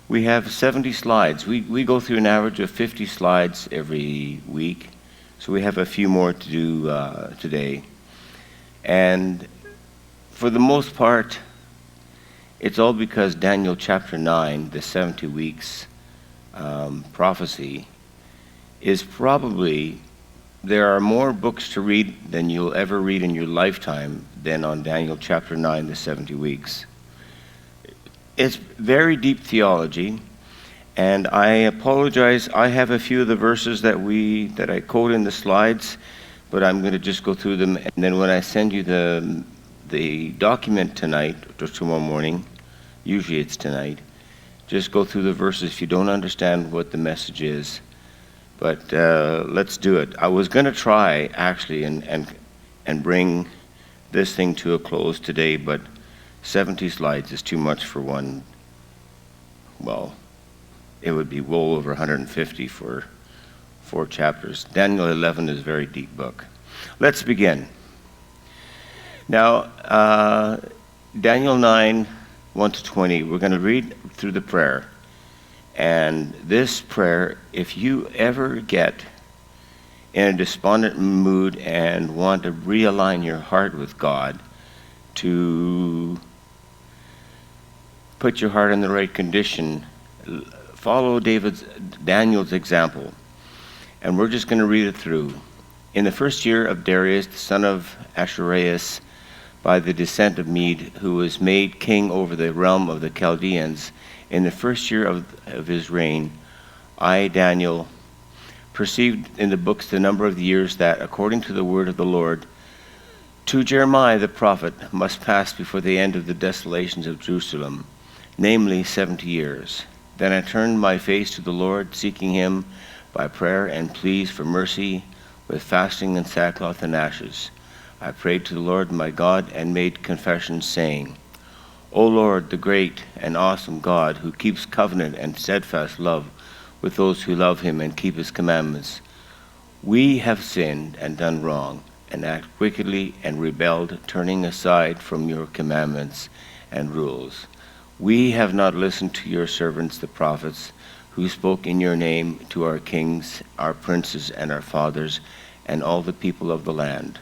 We have 70 slides. We go through an average of 50 slides every week, so we have a few more to do today. And for the most part, it's all because Daniel chapter 9, the 70 weeks prophecy, is probably, there are more books to read than you'll ever read in your lifetime than on Daniel chapter 9, the 70 weeks. It's very deep theology, and I apologize. I have a few of the verses that I quote in the slides, but I'm going to just go through them, and then when I send you the document tonight or tomorrow morning, usually it's tonight, just go through the verses if you don't understand what the message is. But let's do it. I was going to try actually and bring this thing to a close today, but 70 slides is too much for one. Well, it would be well over 150 for 4 chapters. Daniel 11 is a very deep book. Let's begin. Now, Daniel 9, 1 to 20, we're going to read through the prayer. And this prayer, if you ever get in a despondent mood and want to realign your heart with God, to put your heart in the right condition, follow Daniel's example. And we're just going to read it through. In the first year of Darius, the son of Ahasuerus, by the descent of Mede, who was made king over the realm of the Chaldeans, in the first year of his reign, I, Daniel, perceived in the books the number of the years that, according to the word of the Lord, to Jeremiah the prophet must pass before the end of the desolations of Jerusalem, namely 70 years. Then I turned my face to the Lord, seeking him by prayer and pleas for mercy, with fasting and sackcloth and ashes. I prayed to the Lord my God and made confession, saying, O Lord, the great and awesome God, who keeps covenant and steadfast love with those who love him and keep his commandments, we have sinned and done wrong, and act wickedly and rebelled, turning aside from your commandments and rules. We have not listened to your servants, the prophets, who spoke in your name to our kings, our princes, and our fathers, and all the people of the land.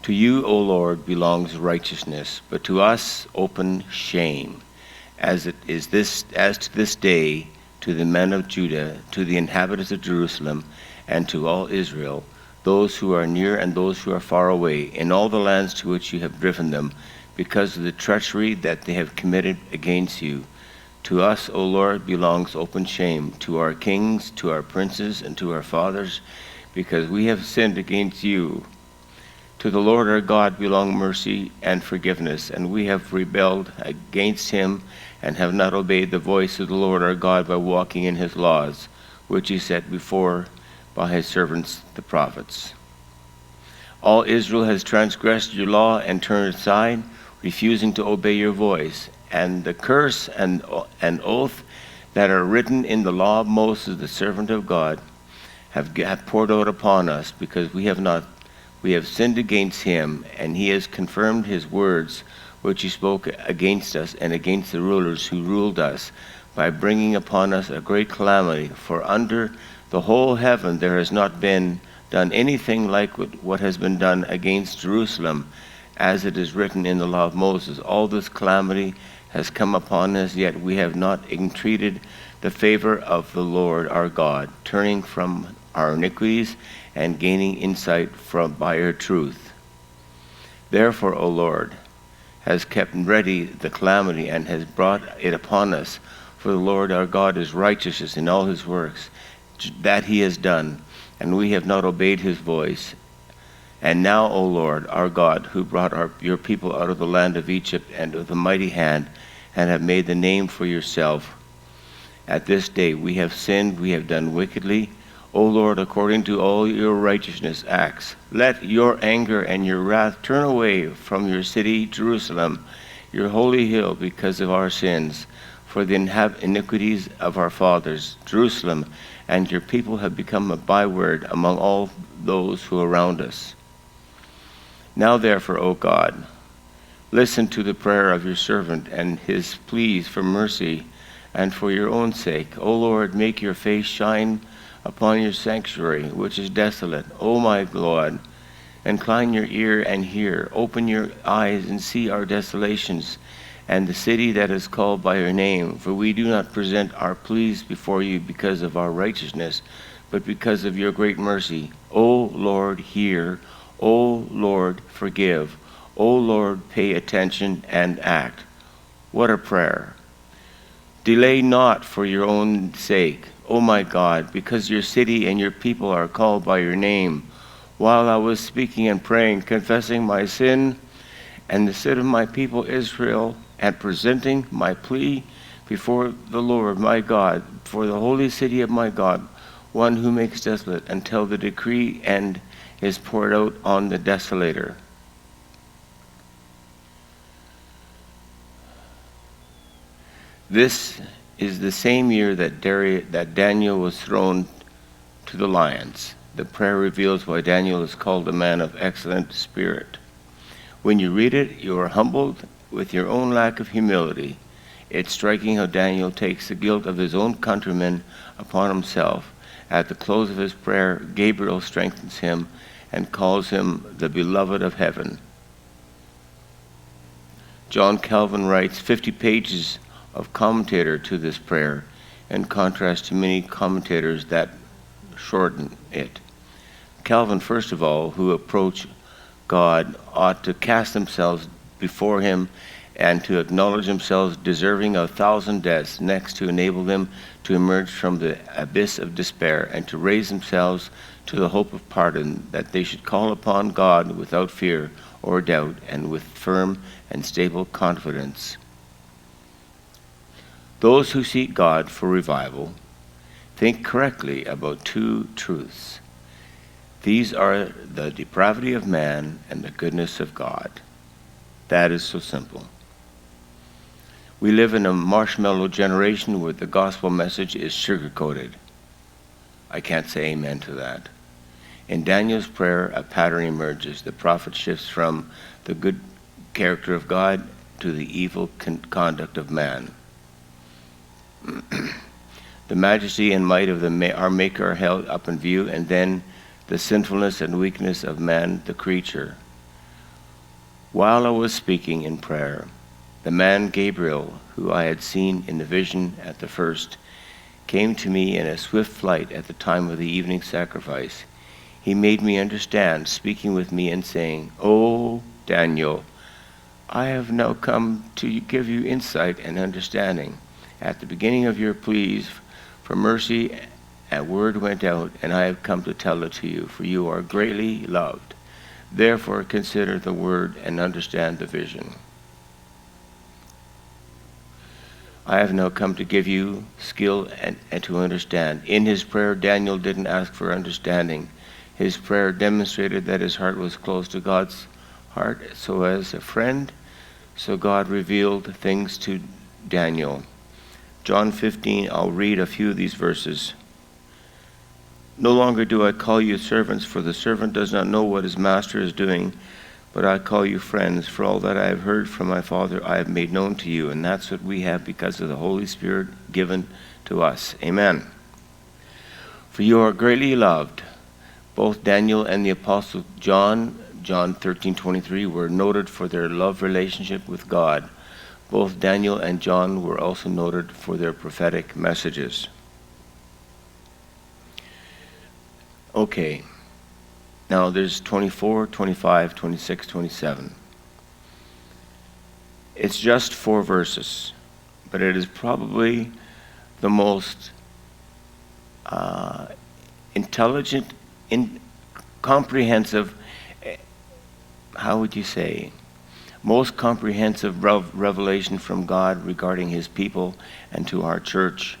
To you, O Lord, belongs righteousness, but to us open shame, as to this day, to the men of Judah, to the inhabitants of Jerusalem, and to all Israel, those who are near and those who are far away, in all the lands to which you have driven them, because of the treachery that they have committed against you. To us, O Lord, belongs open shame, to our kings, to our princes, and to our fathers, because we have sinned against you. To the Lord our God belong mercy and forgiveness, and we have rebelled against him and have not obeyed the voice of the Lord our God by walking in his laws, which he set before by his servants the prophets. All Israel has transgressed your law and turned aside, refusing to obey your voice, and the curse and oath that are written in the law of Moses, the servant of God, have poured out upon us, because we have sinned against him, and he has confirmed his words, which he spoke against us and against the rulers who ruled us, by bringing upon us a great calamity. For under the whole heaven there has not been done anything like what has been done against Jerusalem, as it is written in the law of Moses. All this calamity has come upon us, yet we have not entreated the favor of the Lord our God, turning from our iniquities and gaining insight by your truth. Therefore, O Lord, has kept ready the calamity and has brought it upon us. For the Lord our God is righteous in all his works that he has done, and we have not obeyed his voice. And now, O Lord our God, who brought your people out of the land of Egypt and with a mighty hand, and have made the name for yourself, at this day we have sinned, we have done wickedly. O Lord, according to all your righteousness acts, let your anger and your wrath turn away from your city, Jerusalem, your holy hill, because of our sins. For the iniquities of our fathers, Jerusalem, and your people have become a byword among all those who are around us. Now therefore, O God, listen to the prayer of your servant and his pleas for mercy, and for your own sake. O Lord, make your face shine upon your sanctuary, which is desolate. O my Lord, incline your ear and hear. Open your eyes and see our desolations, and the city that is called by your name. For we do not present our pleas before you because of our righteousness, but because of your great mercy. O Lord, hear. O Lord, forgive. O Lord, pay attention and act. What a prayer. Delay not for your own sake, O my God, because your city and your people are called by your name. While I was speaking and praying, confessing my sin and the sin of my people Israel, and presenting my plea before the Lord my God, for the holy city of my God, one who makes desolate, until the decree and is poured out on the desolator. This is the same year that Daniel was thrown to the lions. The prayer reveals why Daniel is called a man of excellent spirit. When you read it, you are humbled with your own lack of humility. It's striking how Daniel takes the guilt of his own countrymen upon himself. At the close of his prayer, Gabriel strengthens him and calls him the beloved of heaven. John Calvin writes 50 pages of commentator to this prayer, in contrast to many commentators that shorten it. Calvin, first of all, who approach God, ought to cast themselves before him and to acknowledge themselves deserving of 1,000 deaths, next to enable them to emerge from the abyss of despair and to raise themselves to the hope of pardon, that they should call upon God without fear or doubt and with firm and stable confidence. Those who seek God for revival think correctly about two truths. These are the depravity of man and the goodness of God. That is so simple. We live in a marshmallow generation where the gospel message is sugar-coated. I can't say amen to that. In Daniel's prayer, a pattern emerges. The prophet shifts from the good character of God to the evil conduct of man. The majesty and might of our Maker are held up in view, and then the sinfulness and weakness of man, the creature. While I was speaking in prayer, the man Gabriel, who I had seen in the vision at the first, came to me in a swift flight at the time of the evening sacrifice. He made me understand, speaking with me and saying, "O Daniel, I have now come to give you insight and understanding. At the beginning of your pleas for mercy, a word went out, and I have come to tell it to you, for you are greatly loved. Therefore consider the word and understand the vision. I have now come to give you skill and to understand." In his prayer, Daniel didn't ask for understanding. His prayer demonstrated that his heart was close to God's heart. So as a friend, so God revealed things to Daniel. John 15, I'll read a few of these verses. "No longer do I call you servants, for the servant does not know what his master is doing, but I call you friends, for all that I have heard from my Father I have made known to you." And that's what we have because of the Holy Spirit given to us. Amen. "For you are greatly loved." Both Daniel and the Apostle John 13:23, were noted for their love relationship with God. Both Daniel and John were also noted for their prophetic messages. Okay. Now there's 24, 25, 26, 27. It's just 4 verses, but it is probably the most intelligent, comprehensive, how would you say, most comprehensive revelation from God regarding his people and to our church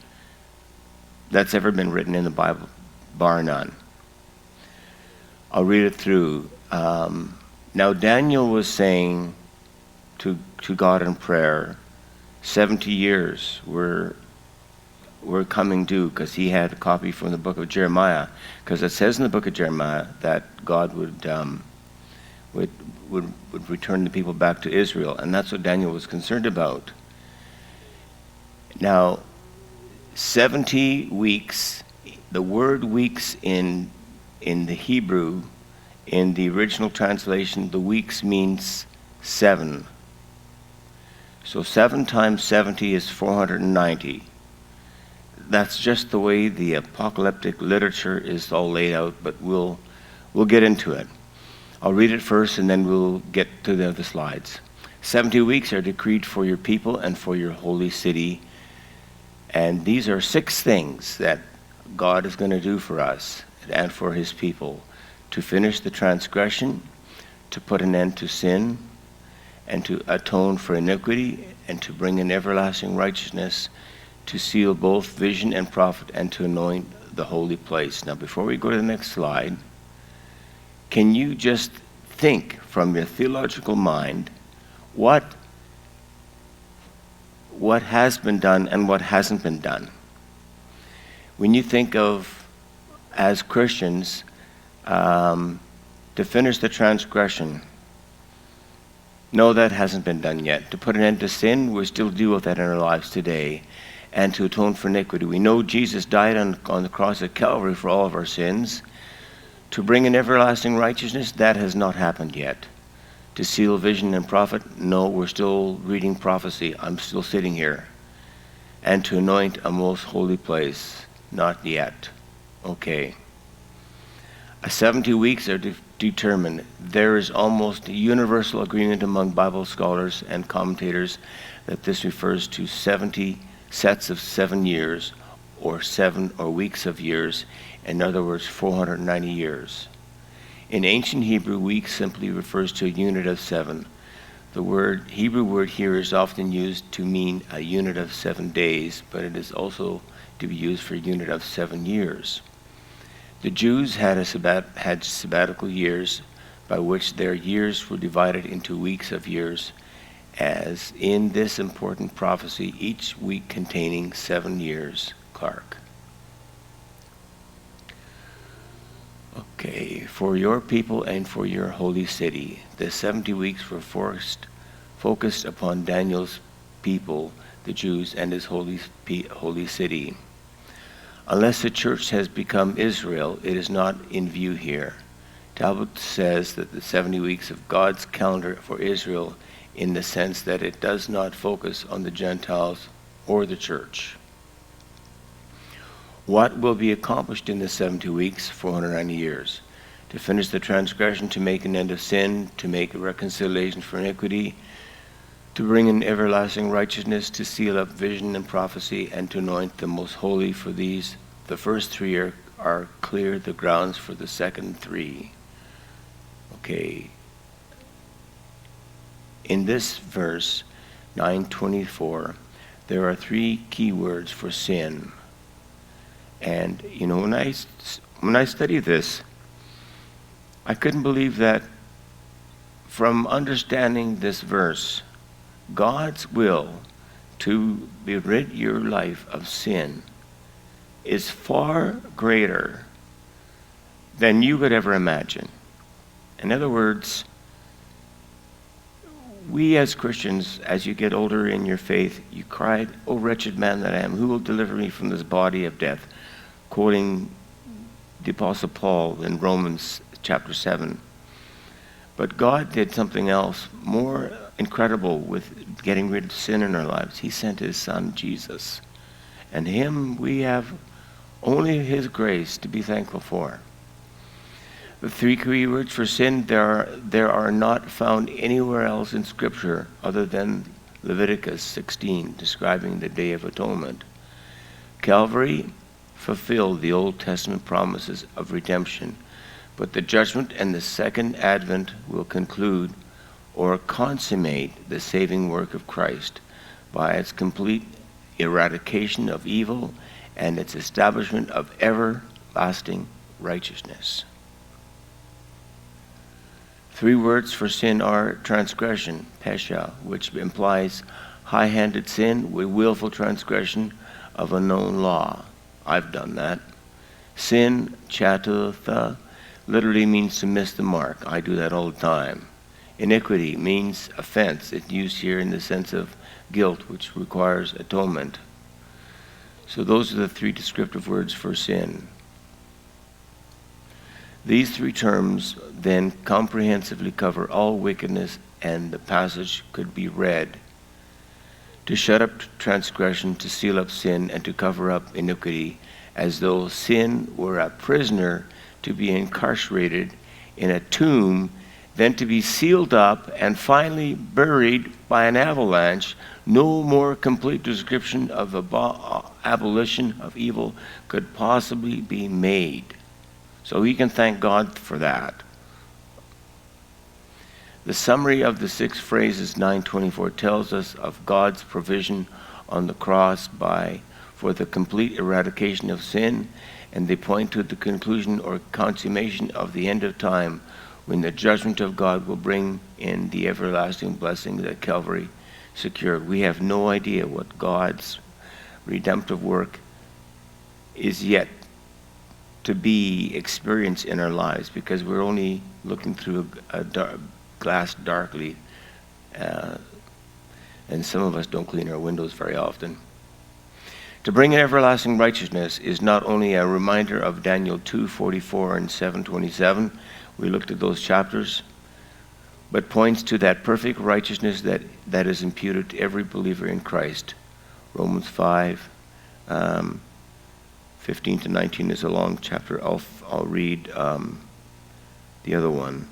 that's ever been written in the Bible, bar none. I'll read it through. Now Daniel was saying to God in prayer, 70 years were coming due, because he had a copy from the book of Jeremiah, because it says in the book of Jeremiah that God would return the people back to Israel, and that's what Daniel was concerned about. Now, 70 weeks, the word weeks in the Hebrew, in the original translation, the weeks means 7. So 7 times 70 is 490. That's just the way the apocalyptic literature is all laid out, but we'll get into it. I'll read it first and then we'll get to the other slides. 70 weeks are decreed for your people and for your holy city. And these are 6 things that God is going to do for us and for his people: to finish the transgression, to put an end to sin, and to atone for iniquity, and to bring in everlasting righteousness, to seal both vision and prophet, and to anoint the holy place. Now, before we go to the next slide, can you just think from your theological mind what has been done and what hasn't been done? When you think of, as Christians, to finish the transgression, no, that hasn't been done yet. To put an end to sin, we still deal with that in our lives today. And to atone for iniquity. We know Jesus died on the cross at Calvary for all of our sins. To bring in everlasting righteousness, that has not happened yet. To seal vision and prophet, no, we're still reading prophecy. I'm still sitting here. And to anoint a most holy place, not yet. Okay. 70 weeks are determined. There is almost universal agreement among Bible scholars and commentators that this refers to 70 sets of 7 years, or weeks of years. In other words, 490 years. In ancient Hebrew, week simply refers to a unit of 7. The Hebrew word here is often used to mean a unit of 7 days, but it is also to be used for a unit of 7 years. The Jews had sabbatical years, by which their years were divided into weeks of years, as in this important prophecy, each week containing 7 years. Clark. Okay, for your people and for your holy city, the 70 weeks were focused upon Daniel's people, the Jews, and his holy city. Unless the church has become Israel, it is not in view here. Talbot says that the 70 weeks of God's calendar for Israel, in the sense that it does not focus on the Gentiles or the church. What will be accomplished in the 70 weeks, 490 years? To finish the transgression, to make an end of sin, to make a reconciliation for iniquity, to bring in everlasting righteousness, to seal up vision and prophecy, and to anoint the most holy. For these, the first 3 are clear, the grounds for the second 3. Okay. In this verse, 9:24, there are 3 key words for sin. And, when I studied this, I couldn't believe that from understanding this verse, God's will to rid your life of sin is far greater than you could ever imagine. In other words, we as Christians, as you get older in your faith, you cried, "O wretched man that I am, who will deliver me from this body of death?" Quoting the Apostle Paul in Romans chapter 7. But God did something else more incredible with getting rid of sin in our lives. He sent his son, Jesus. And him, we have only his grace to be thankful for. The 3 key words for sin, there are not found anywhere else in Scripture other than Leviticus 16, describing the Day of Atonement. Calvary fulfilled the Old Testament promises of redemption, but the judgment and the second advent will conclude or consummate the saving work of Christ by its complete eradication of evil and its establishment of everlasting righteousness. 3 words for sin are transgression, pesha, which implies high-handed sin with willful transgression of a known law. I've done that. Sin, chatutha, literally means to miss the mark. I do that all the time. Iniquity means offense. It's used here in the sense of guilt, which requires atonement. So those are the three descriptive words for sin. These three terms then comprehensively cover all wickedness, and the passage could be read to shut up transgression, to seal up sin, and to cover up iniquity, as though sin were a prisoner to be incarcerated in a tomb, then to be sealed up and finally buried by an avalanche. No more complete description of abolition of evil could possibly be made. So we can thank God for that. The summary of the 6 phrases, 9:24, tells us of God's provision on the cross for the complete eradication of sin, and they point to the conclusion or consummation of the end of time, when the judgment of God will bring in the everlasting blessing that Calvary secured. We have no idea what God's redemptive work is yet to be experienced in our lives, because we're only looking through a glass darkly, and some of us don't clean our windows very often. To bring in everlasting righteousness is not only a reminder of Daniel 2:44 and 7:27, we looked at those chapters, but points to that perfect righteousness that is imputed to every believer in Christ. Romans 5, 15 to 19 is a long chapter. I'll read the other one.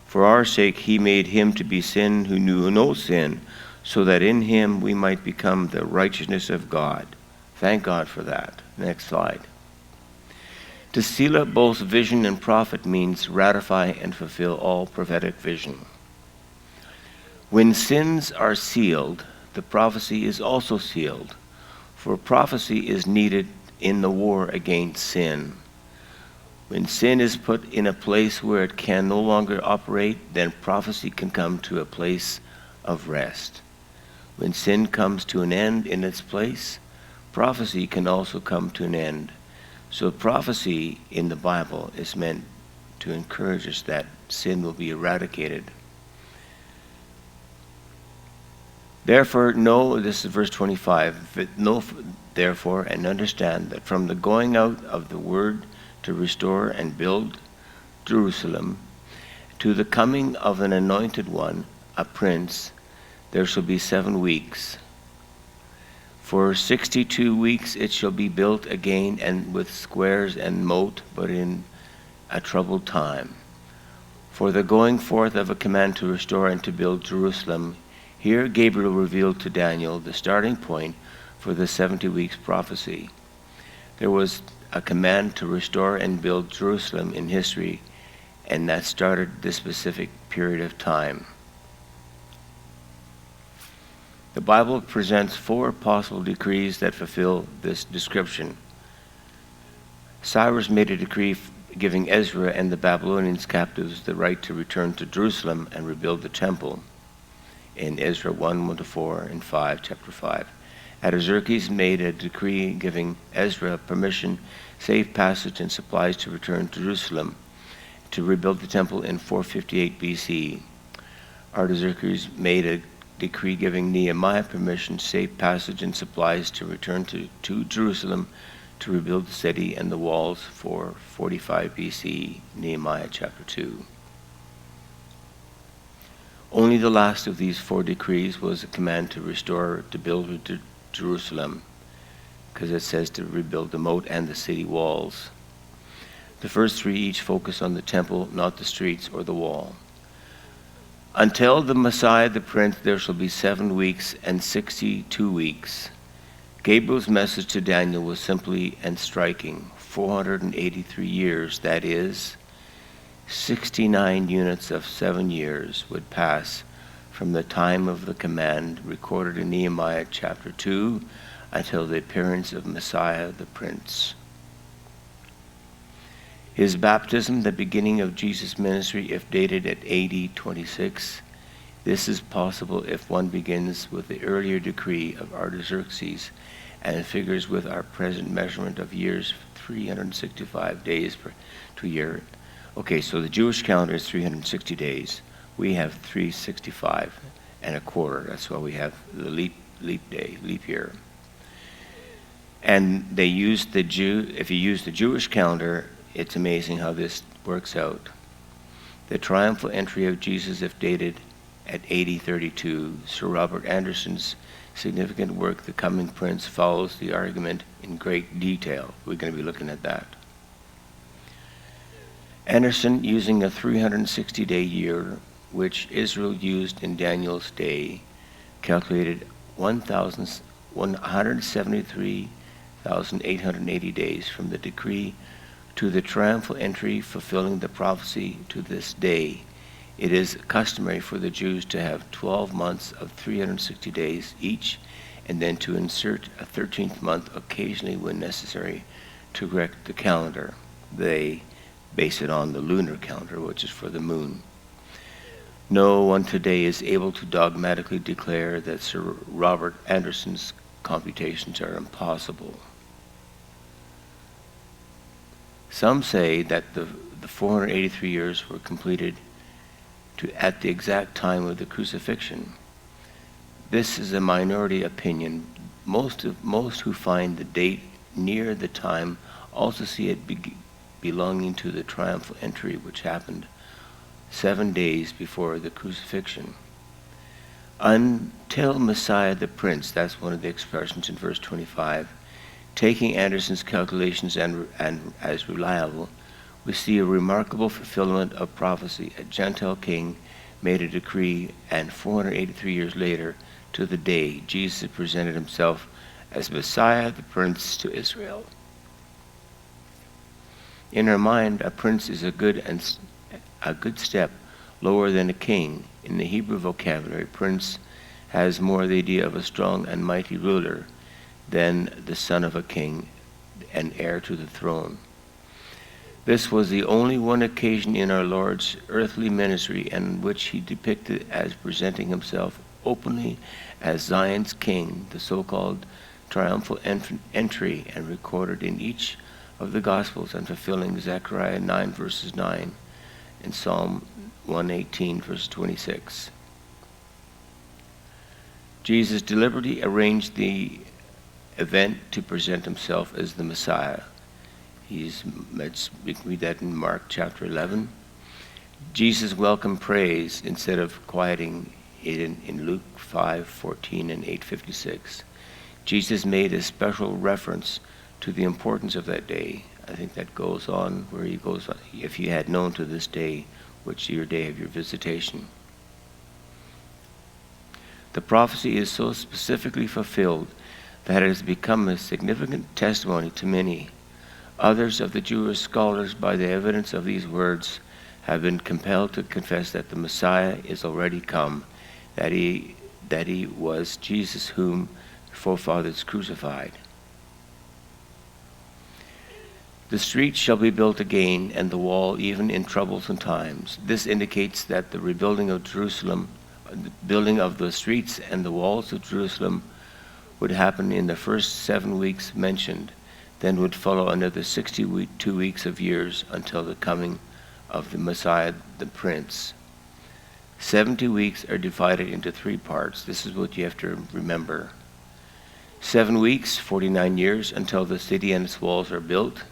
For our sake he made him to be sin who knew no sin, so that in him we might become the righteousness of God. Thank God for that. Next slide. To seal up both vision and prophet means ratify and fulfill all prophetic vision. When sins are sealed, the prophecy is also sealed, for prophecy is needed in the war against sin. When sin is put in a place where it can no longer operate, then prophecy can come to a place of rest. When sin comes to an end in its place, prophecy can also come to an end. So prophecy in the Bible is meant to encourage us that sin will be eradicated. Therefore, know, this is verse 25, know therefore and understand that from the going out of the word to restore and build Jerusalem, to the coming of an anointed one, a prince, there shall be 7 weeks. For 62 weeks it shall be built again, and with squares and moat, but in a troubled time. For the going forth of a command to restore and to build Jerusalem, here Gabriel revealed to Daniel the starting point for the 70 weeks prophecy. There was a command to restore and build Jerusalem in history, and that started this specific period of time. The Bible presents 4 possible decrees that fulfill this description. Cyrus made a decree giving Ezra and the Babylonians captives the right to return to Jerusalem and rebuild the temple in Ezra 1:1-4 and 5, chapter 5. Artaxerxes made a decree giving Ezra permission, safe passage, and supplies to return to Jerusalem to rebuild the temple in 458 BC. Artaxerxes made a decree giving Nehemiah permission, safe passage, and supplies to return to Jerusalem to rebuild the city and the walls for 45 BC, Nehemiah chapter 2. Only the last of these 4 decrees was a command to restore, to build Jerusalem, because it says to rebuild the moat and the city walls. The first 3 each focus on the temple, not the streets or the wall. Until the Messiah, the Prince, there shall be 7 weeks and 62 weeks. Gabriel's message to Daniel was simply and striking. 483 years, that is, 69 units of 7 years, would pass from the time of the command recorded in Nehemiah chapter 2 until the appearance of Messiah, the Prince. His baptism, the beginning of Jesus' ministry, if dated at AD 26, this is possible if one begins with the earlier decree of Artaxerxes and figures with our present measurement of years, 365 days to a year. Okay, so the Jewish calendar is 360 days. We have 365 and a quarter. That's why we have the leap year. And they used if you use the Jewish calendar, it's amazing how this works out. The triumphal entry of Jesus, if dated at AD 32, Sir Robert Anderson's significant work, The Coming Prince, follows the argument in great detail. We're going to be looking at that. Anderson, using a 360-day year, which Israel used in Daniel's day, calculated 173,880 days from the decree to the triumphal entry, fulfilling the prophecy to this day. It is customary for the Jews to have 12 months of 360 days each, and then to insert a 13th month occasionally when necessary to correct the calendar. They base it on the lunar calendar, which is for the moon. No one today is able to dogmatically declare that Sir Robert Anderson's computations are impossible. Some say that the 483 years were completed at the exact time of the crucifixion. This is a minority opinion. Most who find the date near the time also see it belonging to the triumphal entry, which happened 7 days before the crucifixion. Until Messiah the Prince, that's one of the expressions in verse 25, taking Anderson's calculations and as reliable, we see a remarkable fulfillment of prophecy. A Gentile king made a decree, and 483 years later, to the day, Jesus presented himself as Messiah the Prince to Israel. In our mind, a prince is a good step lower than a king. In the Hebrew vocabulary, prince has more the idea of a strong and mighty ruler than the son of a king and heir to the throne. This was the only one occasion in our Lord's earthly ministry in which he depicted as presenting himself openly as Zion's king, the so-called triumphal entry, and recorded in each of the Gospels and fulfilling Zechariah 9 verses 9 and Psalm 118 verse 26. Jesus deliberately arranged the event to present himself as the Messiah. Let's read that in Mark chapter 11. Jesus welcomed praise instead of quieting it in Luke 5:14 and 8:56. Jesus made a special reference to the importance of that day. I think that goes on where he goes, if you had known to this day, which your day of your visitation. The prophecy is so specifically fulfilled that it has become a significant testimony to many. Others of the Jewish scholars, by the evidence of these words, have been compelled to confess that the Messiah is already come, that he was Jesus whom the forefathers crucified. The street shall be built again, and the wall even in troublesome times. This indicates that the rebuilding of Jerusalem, the building of the streets and the walls of Jerusalem would happen in the first 7 weeks mentioned. Then would follow another 62 weeks of years until the coming of the Messiah, the Prince. 70 weeks are divided into 3 parts. This is what you have to remember. 7 weeks, 49 years, until the city and its walls are built.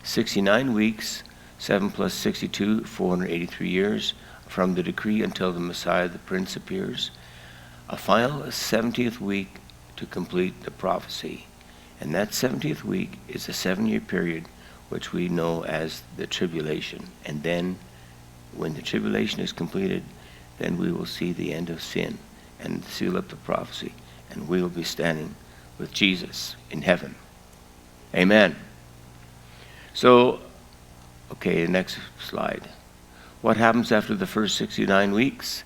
69 weeks, 7 plus 62, 483 years, from the decree until the Messiah, the Prince, appears. A final 70th week to complete the prophecy. And that 70th week is a 7-year period, which we know as the tribulation. And then, when the tribulation is completed, then we will see the end of sin and seal up the prophecy. And we will be standing with Jesus in heaven. Amen. So, okay, the next slide. What happens after the first 69 weeks?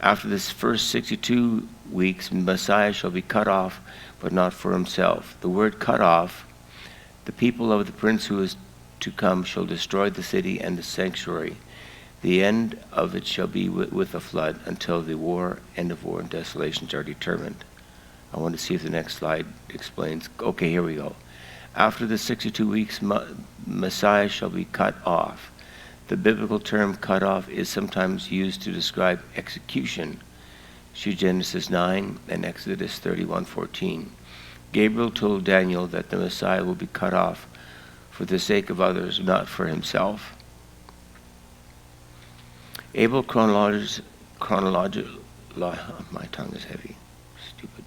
After this first 62 weeks, Messiah shall be cut off, but not for himself. The word cut off, the people of the prince who is to come shall destroy the city and the sanctuary. The end of it shall be with a flood until the end of war and desolations are determined. I want to see if the next slide explains. Okay, here we go. After the 62 weeks, Messiah shall be cut off. The biblical term cut off is sometimes used to describe execution. See Genesis 9 and Exodus 31:14. Gabriel told Daniel that the Messiah will be cut off for the sake of others, not for himself. Able chronological, my tongue is heavy, stupid,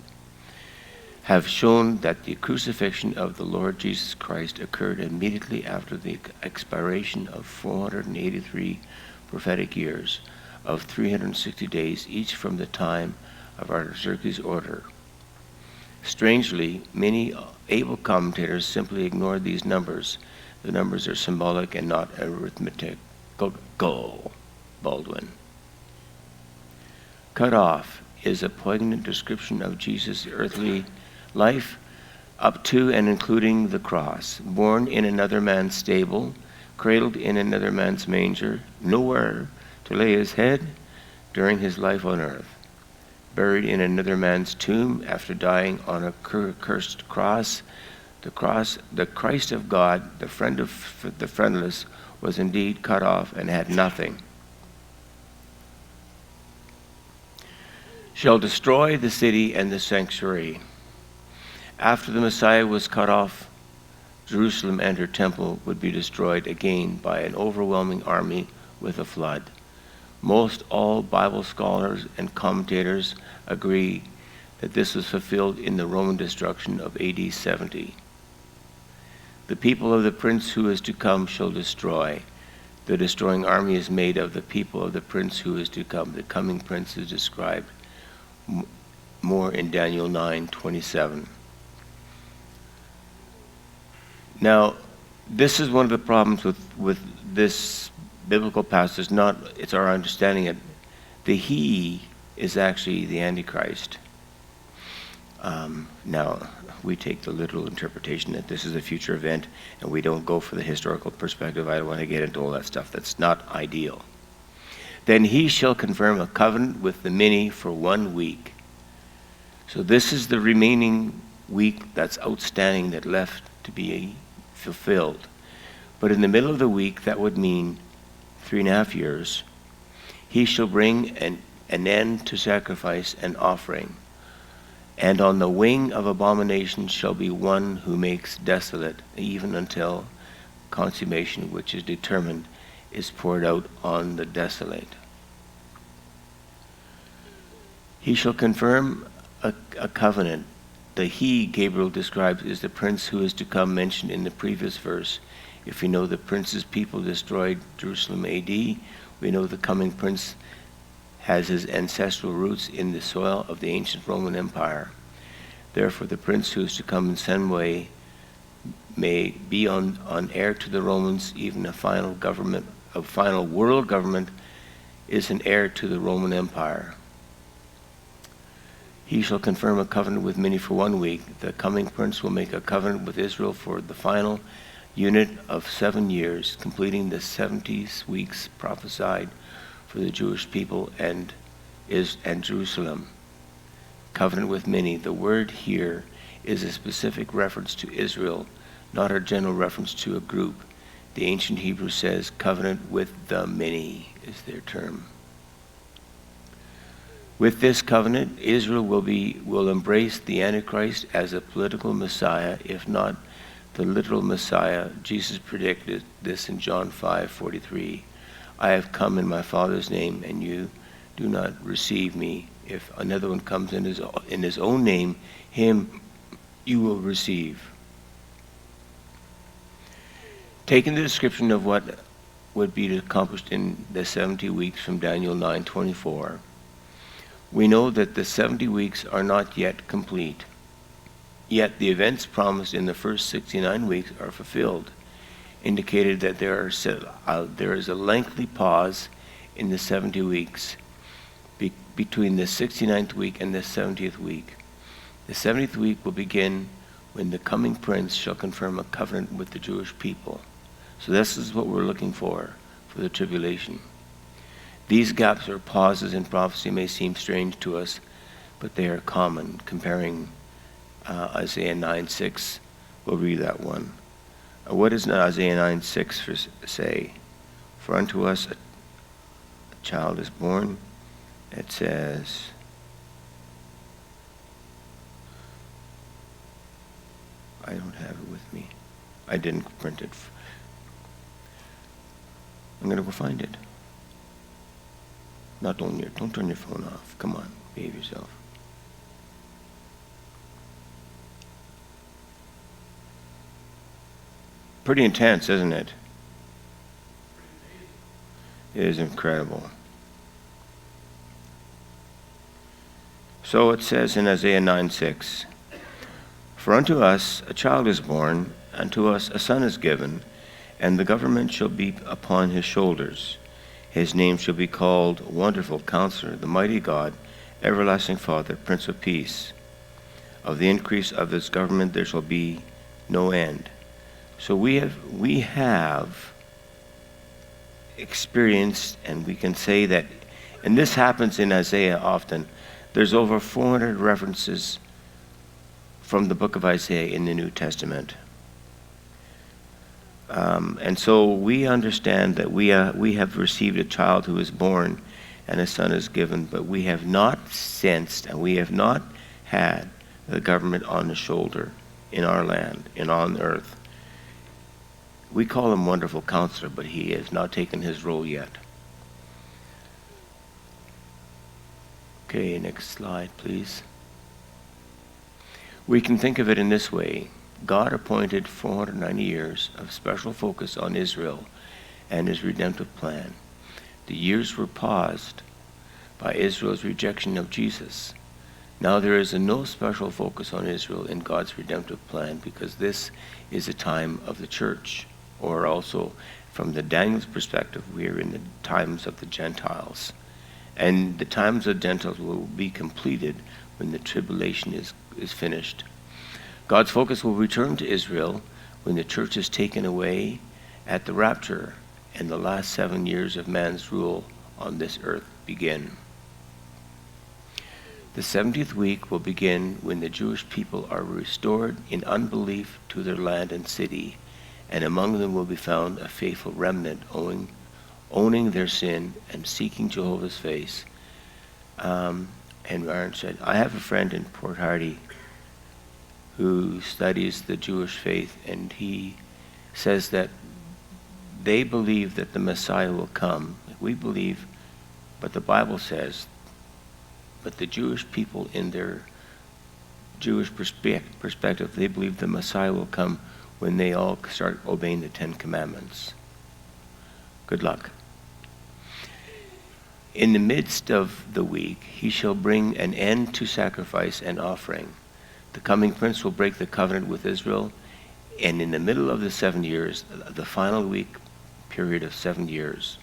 have shown that the crucifixion of the Lord Jesus Christ occurred immediately after the expiration of 483 prophetic years of 360 days, each from the time of Artaxerxes' order. Strangely, many able commentators simply ignore these numbers. The numbers are symbolic and not arithmetic. Go, Baldwin. Cut off is a poignant description of Jesus' earthly life up to and including the cross. Born in another man's stable, cradled in another man's manger, nowhere to lay his head during his life on earth. Buried in another man's tomb after dying on a cursed cross. The Christ of God, the friend of the friendless, was indeed cut off and had nothing. Shall destroy the city and the sanctuary. After the Messiah was cut off, Jerusalem and her temple would be destroyed again by an overwhelming army with a flood. Most all Bible scholars and commentators agree that this was fulfilled in the Roman destruction of AD 70. The people of the prince who is to come shall destroy. The destroying army is made of the people of the prince who is to come. The coming prince is described more in Daniel 9:27. Now, this is one of the problems with this biblical passage. It's our understanding it. The he is actually the Antichrist. Now, we take the literal interpretation that this is a future event, and we don't go for the historical perspective. I don't want to get into all that stuff. That's not ideal. Then he shall confirm a covenant with the many for 1 week. So this is the remaining week that's outstanding, that left to be fulfilled. But in the middle of the week, that would mean 3.5 years. He shall bring an end to sacrifice and offering. And on the wing of abomination shall be one who makes desolate, even until consummation, which is determined, is poured out on the desolate. He shall confirm a covenant. The he Gabriel describes is the prince who is to come, mentioned in the previous verse. If we know the prince's people destroyed Jerusalem AD, we know the coming prince has his ancestral roots in the soil of the ancient Roman Empire. Therefore, the prince who is to come in some way may be on heir to the Romans. Even a final world government is an heir to the Roman Empire. He shall confirm a covenant with many for 1 week. The coming prince will make a covenant with Israel for the final unit of 7 years, completing the 70 weeks prophesied for the Jewish people and Jerusalem. Covenant with many. The word here is a specific reference to Israel, not a general reference to a group. The ancient Hebrew says covenant with the many is their term. With this covenant, Israel will embrace the Antichrist as a political Messiah, if not the literal Messiah. Jesus predicted this in John 5:43. I have come in my Father's name, and you do not receive me. If another one comes in his own name, him you will receive. Taking the description of what would be accomplished in the 70 weeks from Daniel 9:24, we know that the 70 weeks are not yet complete. Yet the events promised in the first 69 weeks are fulfilled, indicated that there is a lengthy pause in the 70 weeks between the 69th week and the 70th week. The 70th week will begin when the coming prince shall confirm a covenant with the Jewish people. So this is what we're looking for the tribulation. These gaps or pauses in prophecy may seem strange to us, but they are common. Comparing Isaiah 9:6, we'll read that one. What does Isaiah 9:6 say? For unto us a child is born. It says, I don't have it with me. I didn't print it. I'm going to go find it. Don't turn your phone off. Come on, behave yourself. Pretty intense, isn't it? It is incredible. So it says in Isaiah 9:6, "For unto us a child is born, unto us a son is given, and the government shall be upon his shoulders. His name shall be called Wonderful Counselor, the Mighty God, Everlasting Father, Prince of Peace. Of the increase of his government there shall be no end." So we have experienced, and we can say that, and this happens in Isaiah often. There's over 400 references from the book of Isaiah in the New Testament. And so we understand that we have received a child who is born and a son is given, but we have not sensed and we have not had the government on the shoulder in our land and on earth. We call him Wonderful Counselor, but he has not taken his role yet. Okay, next slide, please. We can think of it in this way. God appointed 490 years of special focus on Israel and his redemptive plan. The years were paused by Israel's rejection of Jesus. Now there is no special focus on Israel in God's redemptive plan because this is a time of the church, or also from the Daniel's perspective, we are in the times of the Gentiles. And the times of the Gentiles will be completed when the tribulation is finished. God's focus will return to Israel when the church is taken away at the rapture and the last 7 years of man's rule on this earth begin. The 70th week will begin when the Jewish people are restored in unbelief to their land and city, and among them will be found a faithful remnant owning their sin and seeking Jehovah's face. And Aaron said, I have a friend in Port Hardy who studies the Jewish faith, and he says that they believe that the Messiah will come. We believe, but the Bible says, but the Jewish people in their Jewish perspective, they believe the Messiah will come when they all start obeying the 10 Commandments. Good luck. In the midst of the week, he shall bring an end to sacrifice and offering. The coming prince will break the covenant with Israel, and in the middle of the 7 years, the final week period of 7 years,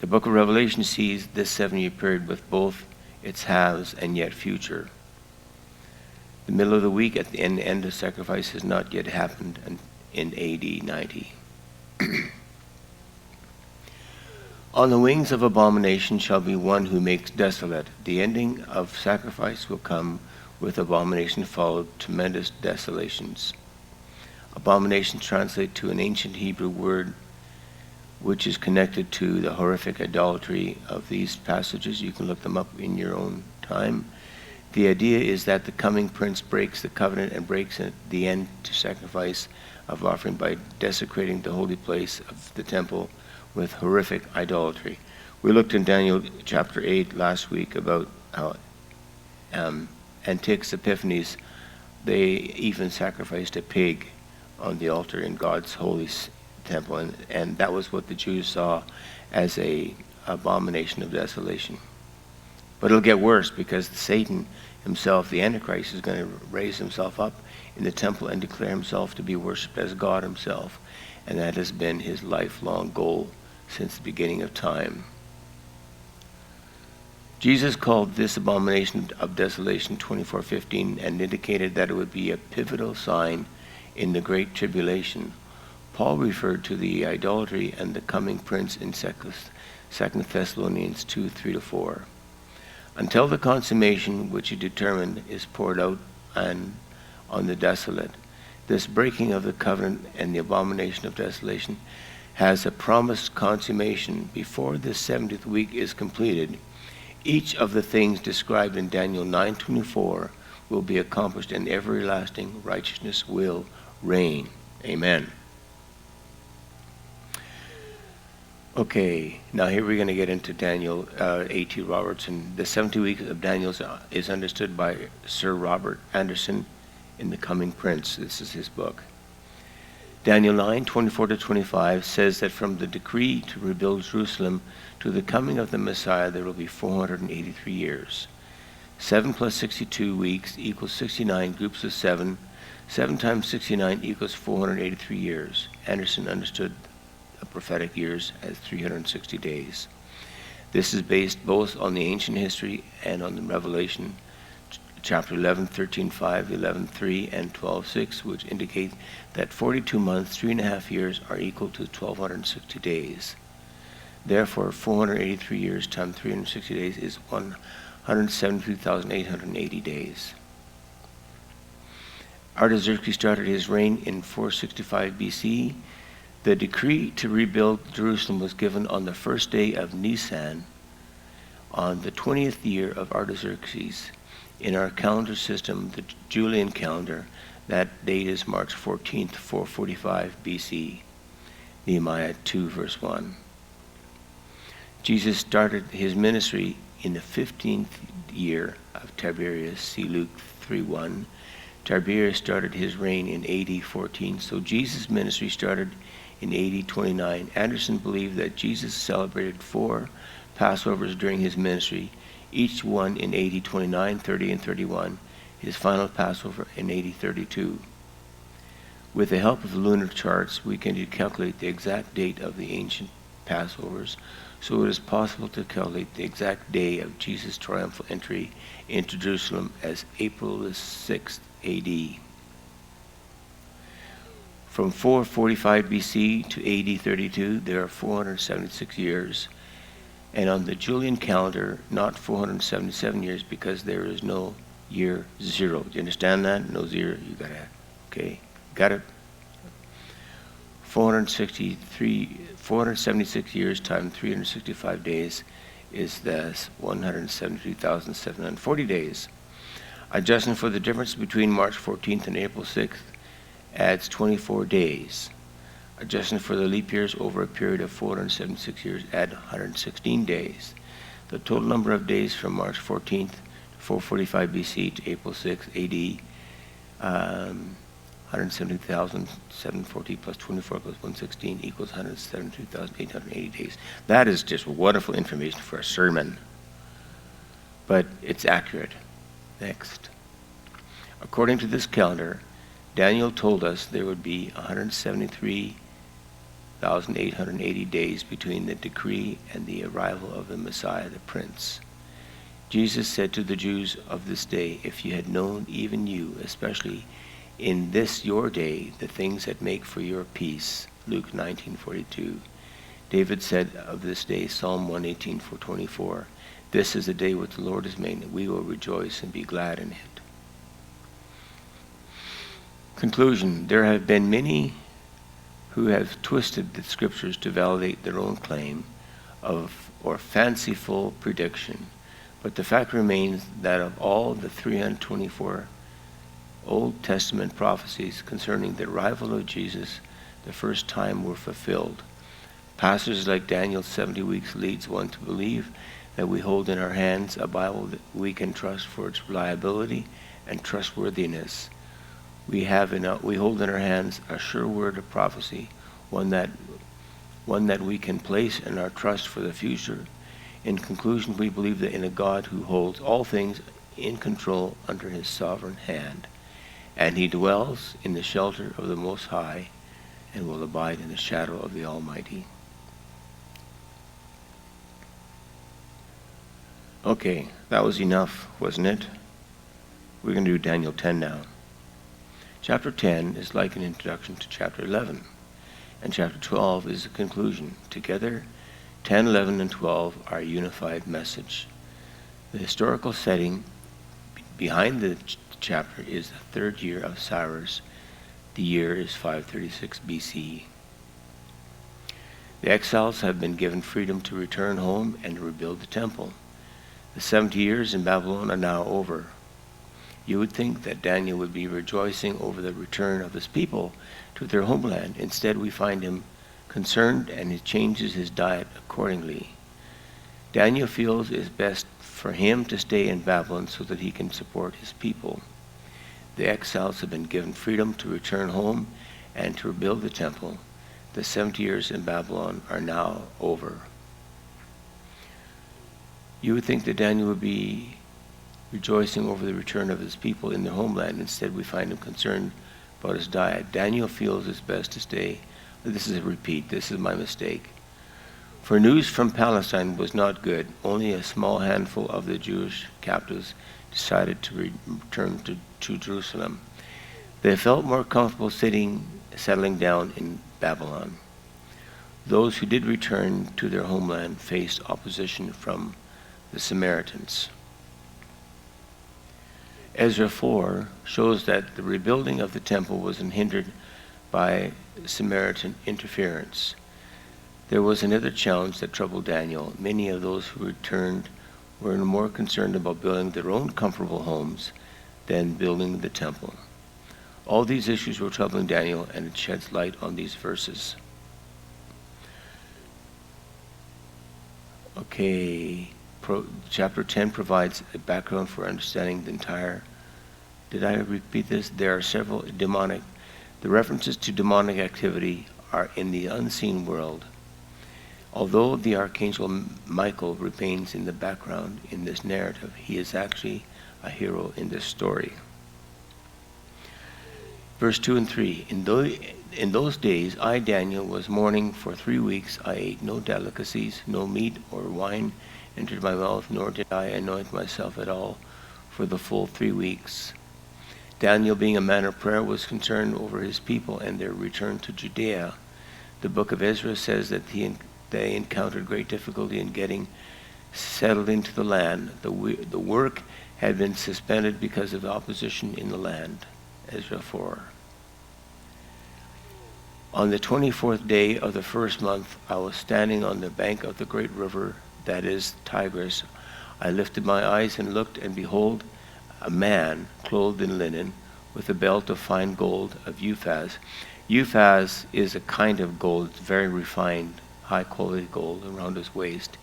the book of Revelation sees this 7-year period with both its haves and yet future. The middle of the week at the end of sacrifice has not yet happened in AD 90. On the wings of abomination shall be one who makes desolate. The ending of sacrifice will come with abomination, followed tremendous desolations. Abomination translates to an ancient Hebrew word which is connected to the horrific idolatry of these passages. You can look them up in your own time. The idea is that the coming prince breaks the covenant and breaks the end to sacrifice of offering by desecrating the holy place of the temple with horrific idolatry. We looked in Daniel chapter 8 last week about how Antiochus Epiphanes, they even sacrificed a pig on the altar in God's holy temple, and that was what the Jews saw as a abomination of desolation. But it'll get worse because Satan himself, the Antichrist, is going to raise himself up in the temple and declare himself to be worshipped as God himself, and that has been his lifelong goal since the beginning of time. Jesus called this abomination of desolation 24:15 and indicated that it would be a pivotal sign in the Great Tribulation. Paul referred to the idolatry and the coming prince in 2 Thessalonians 2:3-4. Until the consummation which he determined is poured out on the desolate, this breaking of the covenant and the abomination of desolation has a promised consummation before the 70th week is completed. Each of the things described in Daniel 9:24 will be accomplished and everlasting righteousness will reign. Amen. Okay, now here we're going to get into Daniel A.T. Robertson. The 70 weeks of Daniel is understood by Sir Robert Anderson in The Coming Prince. This is his book. Daniel 9:24-25 says that from the decree to rebuild Jerusalem to the coming of the Messiah there will be 483 years. 7 plus 62 weeks equals 69 groups of 7. 7 times 69 equals 483 years. Anderson understood prophetic years as 360 days. This is based both on the ancient history and on the Revelation chapter 11, 13:5, 11:3, and 12:6, which indicate that 42 months, 3.5 years are equal to 1,260 days. Therefore, 483 years times 360 days is 172,880 days. Artaxerxes started his reign in 465 BC. The decree to rebuild Jerusalem was given on the first day of Nisan, on the 20th year of Artaxerxes. In our calendar system, the Julian calendar, that date is March 14th, 445 BC. Nehemiah 2, verse 1. Jesus started his ministry in the 15th year of Tiberius, see Luke 3:1. Tiberius started his reign in AD 14, so Jesus' ministry started in AD 29. Anderson believed that Jesus celebrated 4 Passovers during his ministry, each one in AD 29, 30, and 31, his final Passover in AD 32. With the help of lunar charts, we can calculate the exact date of the ancient Passovers, so it is possible to calculate the exact day of Jesus' triumphal entry into Jerusalem as April the 6th AD. From 445 BC to AD 32, there are 476 years. And on the Julian calendar, not 477 years because there is no year 0. Do you understand that? No 0. You got it. Okay. Got it? 476 years times 365 days is thus 173,740 days. Adjusting for the difference between March 14th and April 6th adds 24 days. Adjusting for the leap years over a period of 476 years add 116 days. The total number of days from March 14th to 445 BC to April 6th AD, 170,740 plus 24 plus 116 equals 172,880 days. That is just wonderful information for a sermon, but it's accurate. Next. According to this calendar, Daniel told us there would be 173,880 days between the decree and the arrival of the Messiah, the Prince. Jesus said to the Jews of this day, if you had known, even you, especially in this your day, the things that make for your peace. Luke 19:42. David said of this day, Psalm 118:24, this is the day which the Lord has made, and we will rejoice and be glad in it. Conclusion. There have been many who have twisted the scriptures to validate their own claim of or fanciful prediction, but the fact remains that of all the 324 Old Testament prophecies concerning the arrival of Jesus the first time were fulfilled. Passages like Daniel's 70 weeks leads one to believe that we hold in our hands a Bible that we can trust for its reliability and trustworthiness. We hold in our hands a sure word of prophecy, one that we can place in our trust for the future. In conclusion, we believe that in a God who holds all things in control under his sovereign hand, and he dwells in the shelter of the Most High and will abide in the shadow of the Almighty. Okay, that was enough, wasn't it? We're going to do Daniel 10 now. Chapter 10 is like an introduction to chapter 11, and chapter 12 is the conclusion. Together, 10, 11, and 12 are a unified message. The historical setting behind the chapter is the 3rd year of Cyrus. The year is 536 BC. The exiles have been given freedom to return home and to rebuild the temple. The 70 years in Babylon are now over. You would think that Daniel would be rejoicing over the return of his people to their homeland. Instead, we find him concerned, and he changes his diet accordingly. Daniel feels it is best for him to stay in Babylon so that he can support his people. The exiles have been given freedom to return home and to rebuild the temple. The 70 years in Babylon are now over. You would think that Daniel would be rejoicing over the return of his people in their homeland. Instead, we find him concerned about his diet. Daniel feels it's best to stay. This is a repeat. This is my mistake. For news from Palestine was not good. Only a small handful of the Jewish captives decided to return to Jerusalem. They felt more comfortable settling down in Babylon. Those who did return to their homeland faced opposition from the Samaritans. Ezra 4 shows that the rebuilding of the temple was hindered by Samaritan interference. There was another challenge that troubled Daniel. Many of those who returned were more concerned about building their own comfortable homes than building the temple. All these issues were troubling Daniel, and it sheds light on these verses. Okay, chapter 10 provides a background for understanding the entire. Did I repeat this? There are several demonic. The references to demonic activity are in the unseen world. Although the archangel Michael remains in the background in this narrative, he is actually a hero in this story. Verse 2 and 3. In those days, I, Daniel, was mourning for 3 weeks. I ate no delicacies, no meat or wine entered my mouth, nor did I anoint myself at all for the full 3 weeks. Daniel, being a man of prayer, was concerned over his people and their return to Judea. The book of Ezra says that they encountered great difficulty in getting settled into the land. The work had been suspended because of opposition in the land. Ezra 4. On the 24th day of the first month, I was standing on the bank of the great river, that is Tigris. I lifted my eyes and looked, and behold, a man clothed in linen, with a belt of fine gold of Uphaz. Uphaz is a kind of gold, very refined, high-quality gold around his waist.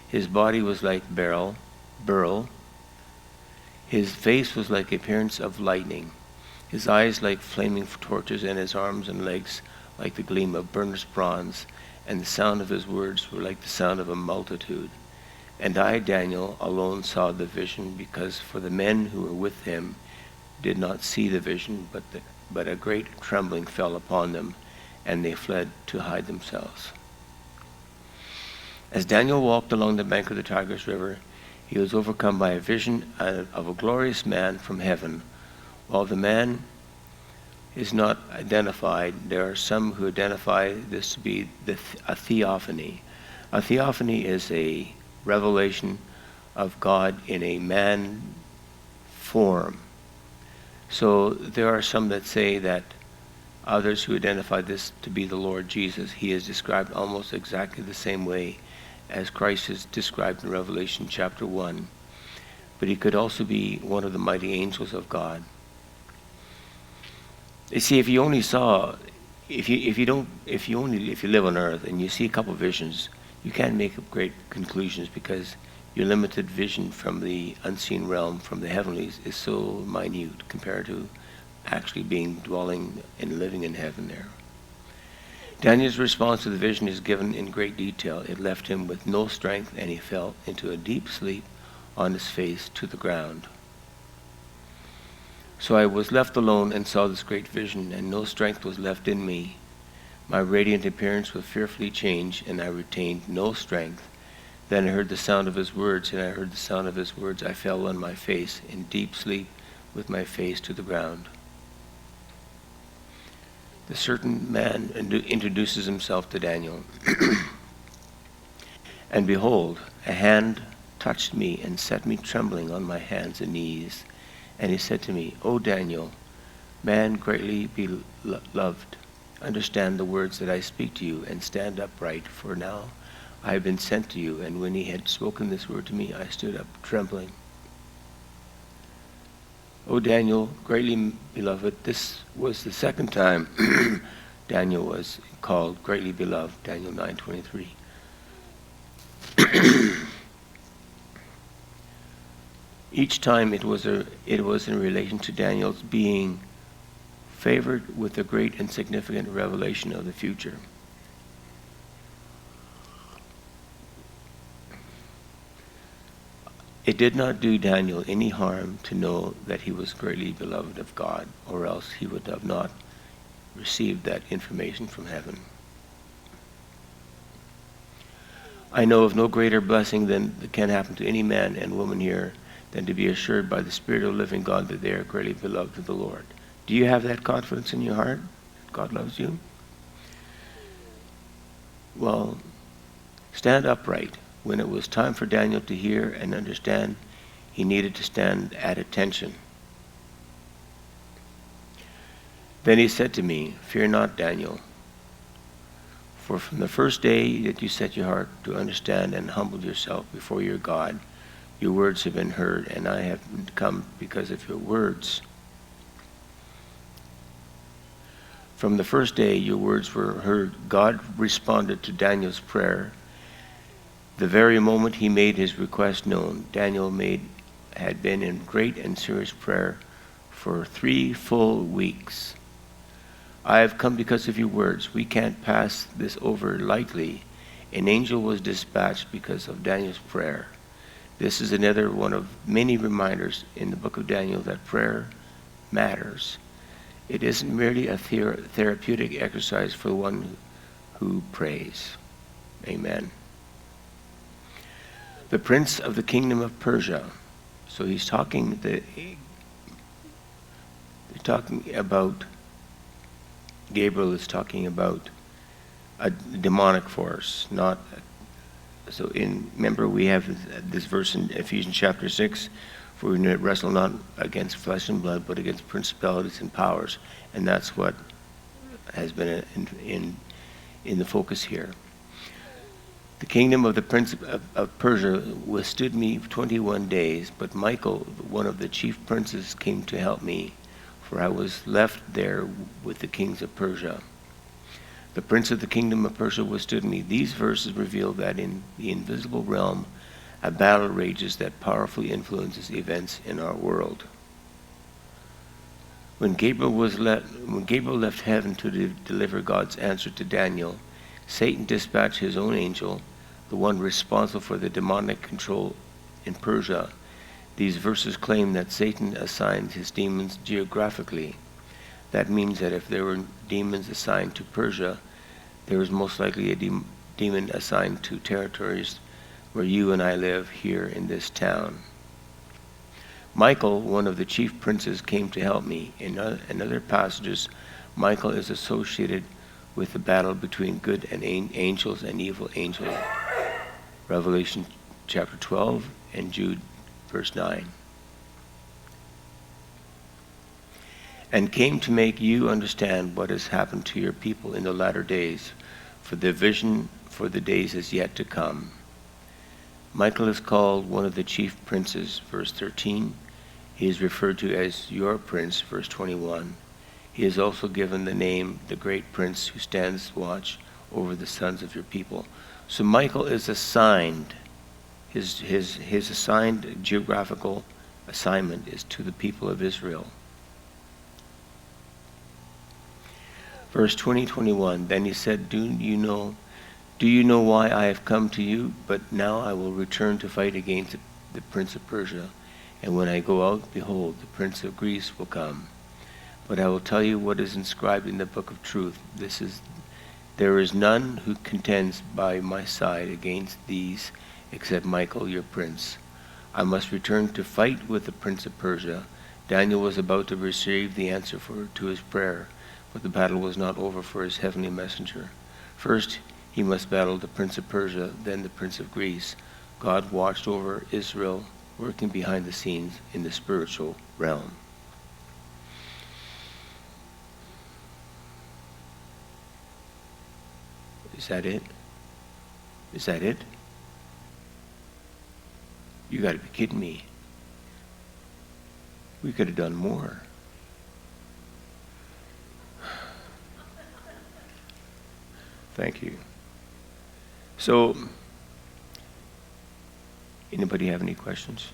His body was like beryl. His face was like the appearance of lightning. His eyes like flaming torches, and his arms and legs like the gleam of burnished bronze. And the sound of his words were like the sound of a multitude. And I, Daniel, alone saw the vision, because for the men who were with him did not see the vision, but a great trembling fell upon them, and they fled to hide themselves. As Daniel walked along the bank of the Tigris River, he was overcome by a vision of a glorious man from heaven. While the man is not identified, there are some who identify this to be a theophany. A theophany is a revelation of God in a man form. So there are some that say that others who identify this to be the Lord Jesus. He is described almost exactly the same way as Christ is described in Revelation chapter 1. But he could also be one of the mighty angels of God. You see, if you live on earth and you see a couple of visions, you can't make great conclusions, because your limited vision from the unseen realm, from the heavenlies, is so minute compared to actually dwelling and living in heaven there. Daniel's response to the vision is given in great detail. It left him with no strength, and he fell into a deep sleep on his face to the ground. So I was left alone and saw this great vision, and no strength was left in me. My radiant appearance was fearfully changed, and I retained no strength. Then I heard the sound of his words, and I heard the sound of his words. I fell on my face in deep sleep with my face to the ground. The certain man introduces himself to Daniel. And behold, a hand touched me and set me trembling on my hands and knees. And he said to me, O Daniel, man greatly beloved, understand the words that I speak to you, and stand upright, for now I have been sent to you. And when he had spoken this word to me, I stood up trembling. O Daniel, greatly beloved, this was the second time Daniel was called greatly beloved, Daniel 9:23. Each time it was in relation to Daniel's being favored with a great and significant revelation of the future. It did not do Daniel any harm to know that he was greatly beloved of God, or else he would have not received that information from heaven. I know of no greater blessing than that can happen to any man and woman here than to be assured by the Spirit of the living God that they are greatly beloved of the Lord. Do you have that confidence in your heart? God loves you? Well, stand upright. When it was time for Daniel to hear and understand, he needed to stand at attention. Then he said to me, "Fear not, Daniel, for from the first day that you set your heart to understand and humbled yourself before your God, your words have been heard, and I have come because of your words. From the first day your words were heard, God responded to Daniel's prayer. The very moment he made his request known, Daniel had been in great and serious prayer for 3 full weeks. I have come because of your words. We can't pass this over lightly. An angel was dispatched because of Daniel's prayer." This is another one of many reminders in the book of Daniel that prayer matters. It isn't merely a therapeutic exercise for the one who prays. Amen. The prince of the kingdom of Persia. So he's talking about, Gabriel is talking about a demonic force, not. So remember we have this verse in Ephesians chapter 6, for we wrestle not against flesh and blood, but against principalities and powers. And that's what has been in the focus here. The kingdom of the prince of Persia withstood me 21 days, but Michael, one of the chief princes, came to help me, for I was left there with the kings of Persia. The prince of the kingdom of Persia withstood me. These verses reveal that in the invisible realm, a battle rages that powerfully influences events in our world. When Gabriel left heaven to deliver God's answer to Daniel, Satan dispatched his own angel, the one responsible for the demonic control in Persia. These verses claim that Satan assigned his demons geographically. That means that if there were demons assigned to Persia, there was most likely a demon assigned to territories where you and I live here in this town. Michael, one of the chief princes, came to help me. In other passages, Michael is associated with the battle between good and angels and evil angels. Revelation chapter 12 and Jude verse 9. And came to make you understand what has happened to your people in the latter days, for the vision for the days is yet to come. Michael is called one of the chief princes, verse 13. He is referred to as your prince, verse 21. He is also given the name, the great prince who stands watch over the sons of your people. So Michael is assigned, his assigned geographical assignment is to the people of Israel. Verse 20-21, then he said, Do you know why I have come to you? But now I will return to fight against the prince of Persia. And when I go out, behold, the prince of Greece will come. But I will tell you what is inscribed in the book of truth. There is none who contends by my side against these except Michael, your prince. I must return to fight with the prince of Persia. Daniel was about to receive the answer to his prayer, but the battle was not over for his heavenly messenger. First, he must battle the prince of Persia, then the prince of Greece. God watched over Israel, working behind the scenes in the spiritual realm. Is that it? Is that it? You got to be kidding me. We could have done more. Thank you. So, anybody have any questions?